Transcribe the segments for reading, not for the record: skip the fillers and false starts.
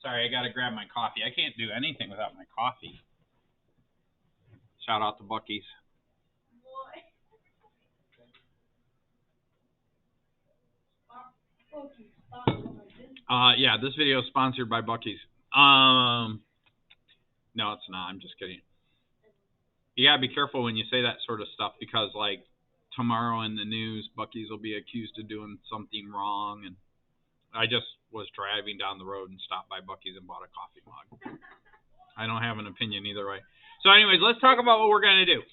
Sorry, I got to grab my coffee. I can't do anything without my coffee. Shout out to Buc-ee's. Yeah, this video is sponsored by Buc-ee's. No, it's not. I'm just kidding. You gotta be careful when you say that sort of stuff because, like, tomorrow in the news, Buc-ee's will be accused of doing something wrong. And I just was driving down the road and stopped by Buc-ee's and bought a coffee mug. I don't have an opinion either way. So, anyways, let's talk about what we're gonna do.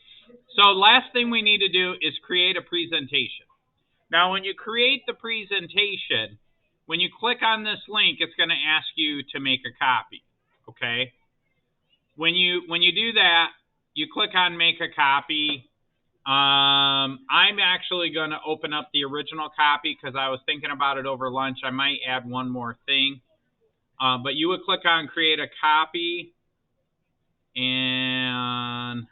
So, last thing we need to do is create a presentation. Now, when you create the presentation, when you click on this link, it's going to ask you to make a copy, okay? When you do that, you click on make a copy. I'm actually going to open up the original copy because I was thinking about it over lunch. I might add one more thing. But you would click on create a copy, and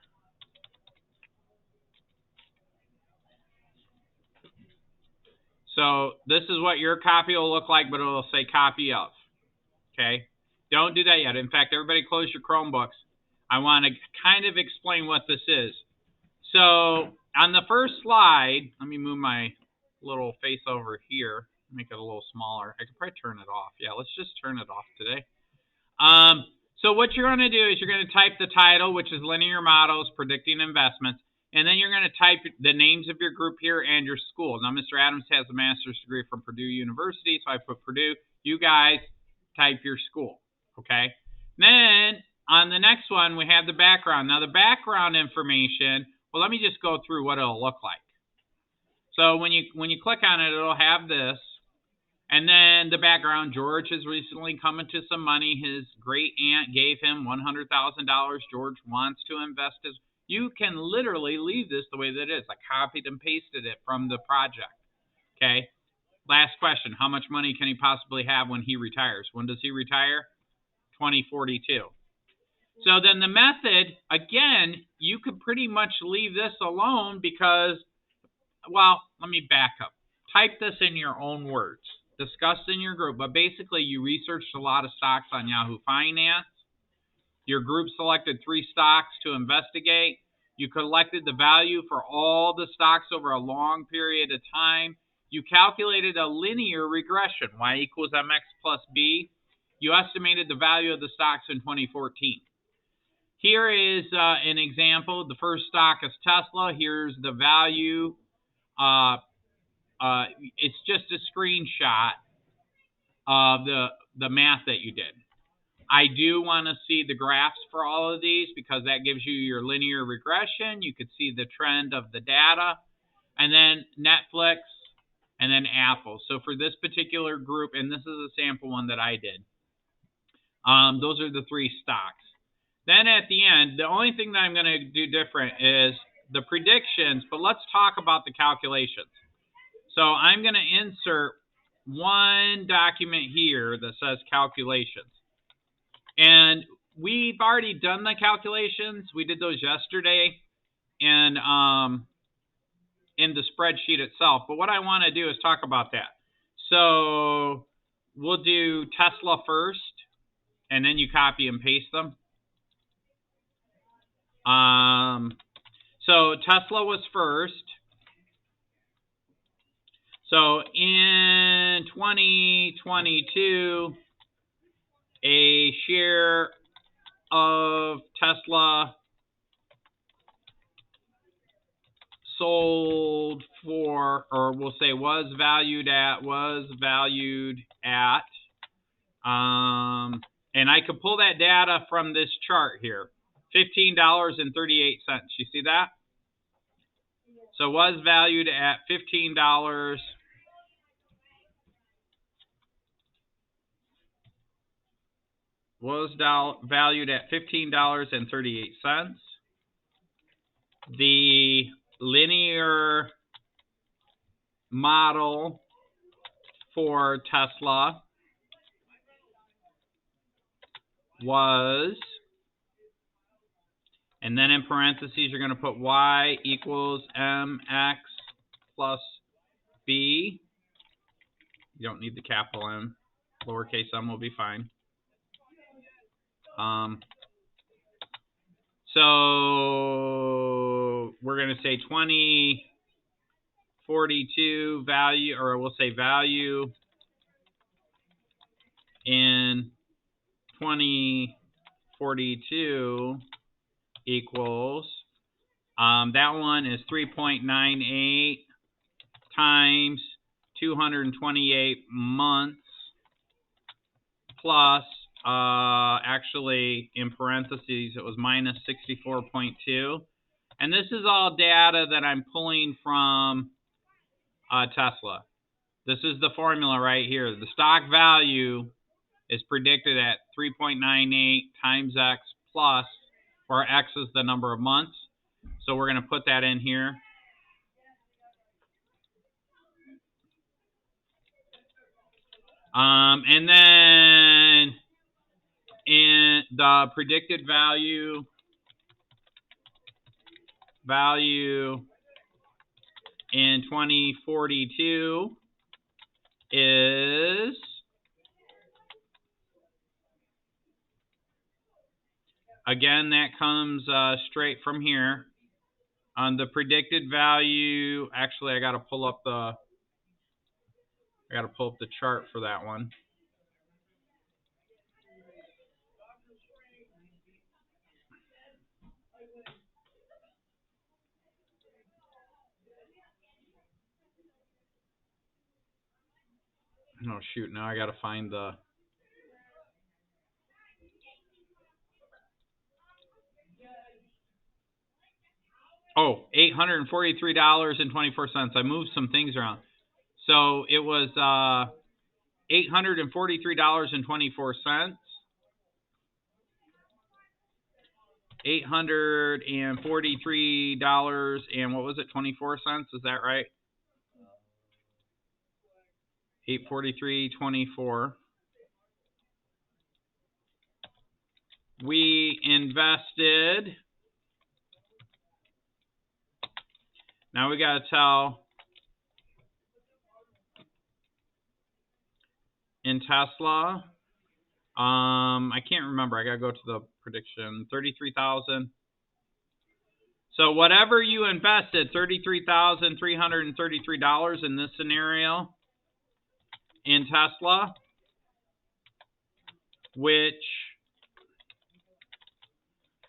so this is what your copy will look like, but it will say copy of. Okay? Don't do that yet. In fact, everybody close your Chromebooks. I want to kind of explain what this is. So on the first slide, let me move my little face over here, make it a little smaller. I could probably turn it off. Yeah, let's just turn it off today. So what you're going to do is you're going to type the title, which is Linear Models, Predicting Investments. And then you're going to type the names of your group here and your school. Now, Mr. Adams has a master's degree from Purdue University, so I put Purdue. You guys type your school, okay? Then on the next one, we have the background. Now, the background information, well, let me just go through what it'll look like. So when you click on it, it'll have this. And then the background, George has recently come into some money. His great aunt gave him $100,000. George wants to invest his. You can literally leave this the way that it is. I copied and pasted it from the project. Okay. Last question. How much money can he possibly have when he retires? When does he retire? 2042. So then the method, again, you could pretty much leave this alone because, well, let me back up. Type this in your own words. Discuss in your group. But basically, you researched a lot of stocks on Yahoo Finance. Your group selected 3 stocks to investigate. You collected the value for all the stocks over a long period of time. You calculated a linear regression, y equals mx plus b. You estimated the value of the stocks in 2014. Here is an example. The first stock is Tesla. Here's the value. It's just a screenshot of the math that you did. I do want to see the graphs for all of these because that gives you your linear regression. You could see the trend of the data. And then Netflix, and then Apple. So for this particular group, and this is a sample one that I did, those are the 3 stocks. Then at the end, the only thing that I'm going to do different is the predictions, but let's talk about the calculations. So I'm going to insert one document here that says calculations. And we've already done the calculations. We did those yesterday in the spreadsheet itself. But what I want to do is talk about that. So we'll do Tesla first, and then you copy and paste them. So Tesla was first. So in 2022, a share of Tesla sold for, or we'll say was valued at, and I could pull that data from this chart here, $15.38. You see that? So was valued at $15. Was valued at $15.38. The linear model for Tesla was, and then in parentheses you're going to put y equals mx plus b. You don't need the capital M. Lowercase m will be fine. So we're going to say 2042 value, or we'll say value in 2042 equals, that one is 3.98 times 228 months plus, actually in parentheses, it was minus 64.2. And this is all data that I'm pulling from Tesla. This is the formula right here. The stock value is predicted at 3.98 times X plus, where X is the number of months. So we're going to put that in here. And then in the predicted value in 2042 is, again, that comes straight from here. On the predicted value, actually, I got to pull up the chart for that one. Oh shoot! Now I got to find the. Oh, $843.24. I moved some things around. So it was $843.24. $843 and what was it? 24 cents. Is that right? 843.24. We invested. Now we got to tell in Tesla. I can't remember. I got to go to the prediction. 33,000. So whatever you invested, $33,333 in this scenario in Tesla, which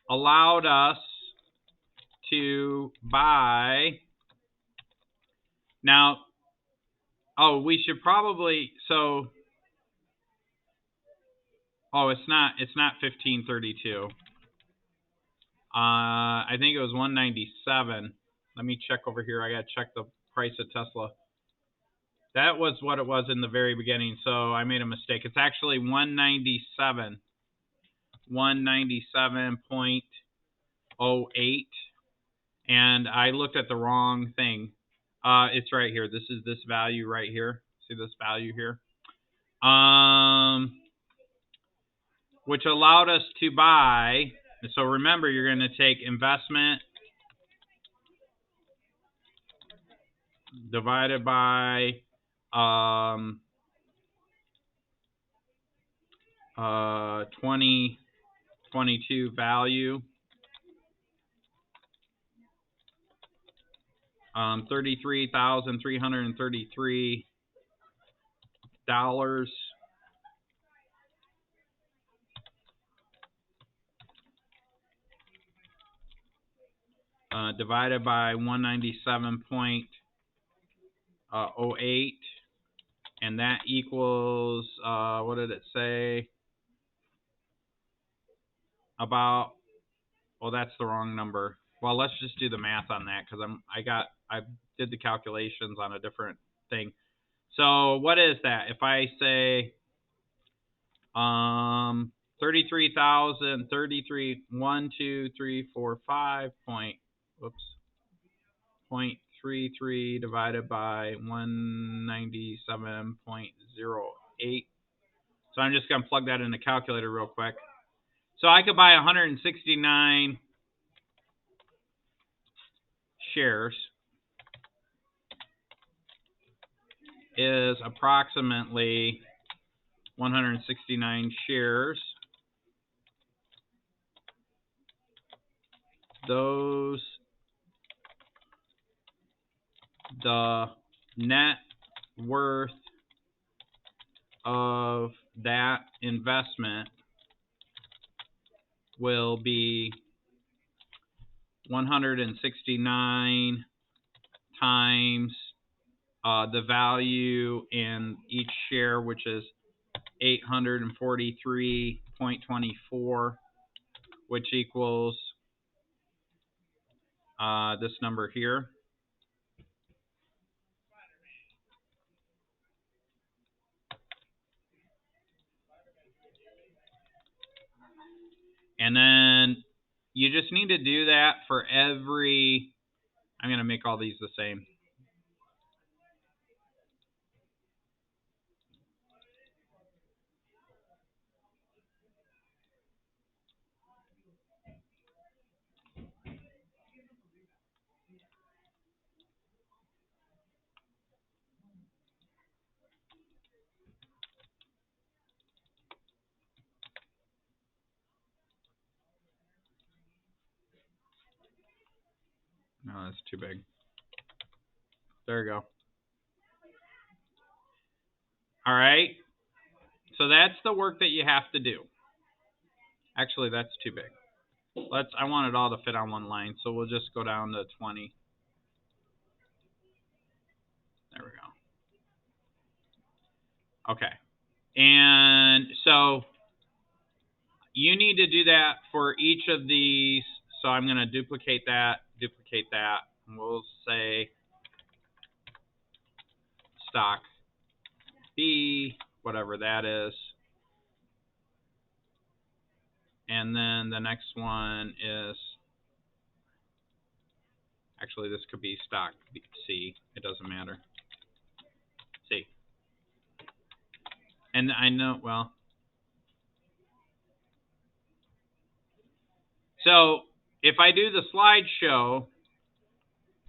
allowed us to buy. Now, oh, we should probably, so, oh, it's not 1532. I think it was 197. Let me check over here. I got to check the price of Tesla. That was what it was in the very beginning, so I made a mistake. It's actually 197. 197.08. And I looked at the wrong thing. It's right here. This is this value right here. See this value here? Which allowed us to buy. So remember, you're going to take investment divided by 2022 value. $33,333. Divided by 197.08, and that equals, what did it say? About, well, that's the wrong number. Well, let's just do the math on that because I did the calculations on a different thing. So what is that? If I say 33,000, 1, 2, 3, 4, 5 point, whoops, 0.33 divided by 197.08. So I'm just going to plug that in the calculator real quick. So I could buy 169 shares is approximately 169 shares those the net worth of that investment will be 169 times the value in each share, which is 843.24, which equals this number here. And then you just need to do that for every, I'm going to make all these the same. No, that's too big. There you go. All right. So that's the work that you have to do. Actually, that's too big. I want it all to fit on one line, so we'll just go down to 20. There we go. Okay. And so you need to do that for each of these. So I'm going to duplicate that, and we'll say stock B, whatever that is. And then the next one is, actually this could be stock C. It doesn't matter. C. And I know, well, so if I do the slideshow,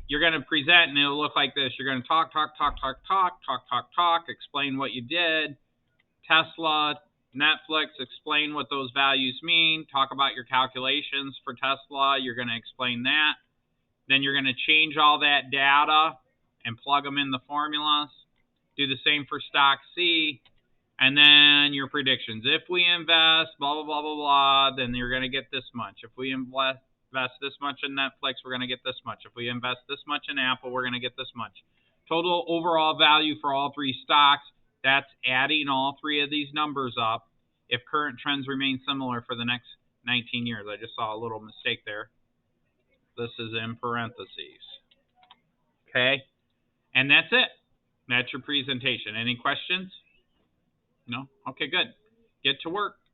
you're going to present and it'll look like this. You're going to talk, explain what you did. Tesla, Netflix, explain what those values mean. Talk about your calculations for Tesla. You're going to explain that. Then you're going to change all that data and plug them in the formulas. Do the same for stock C. And then your predictions. If we invest, blah, blah, blah, blah, blah, then you're going to get this much. If we invest this much in Netflix, we're going to get this much. If we invest this much in Apple, we're going to get this much. Total overall value for all three stocks, that's adding all three of these numbers up if current trends remain similar for the next 19 years. I just saw a little mistake there. This is in parentheses. Okay? And that's it. That's your presentation. Any questions? No? Okay, good. Get to work.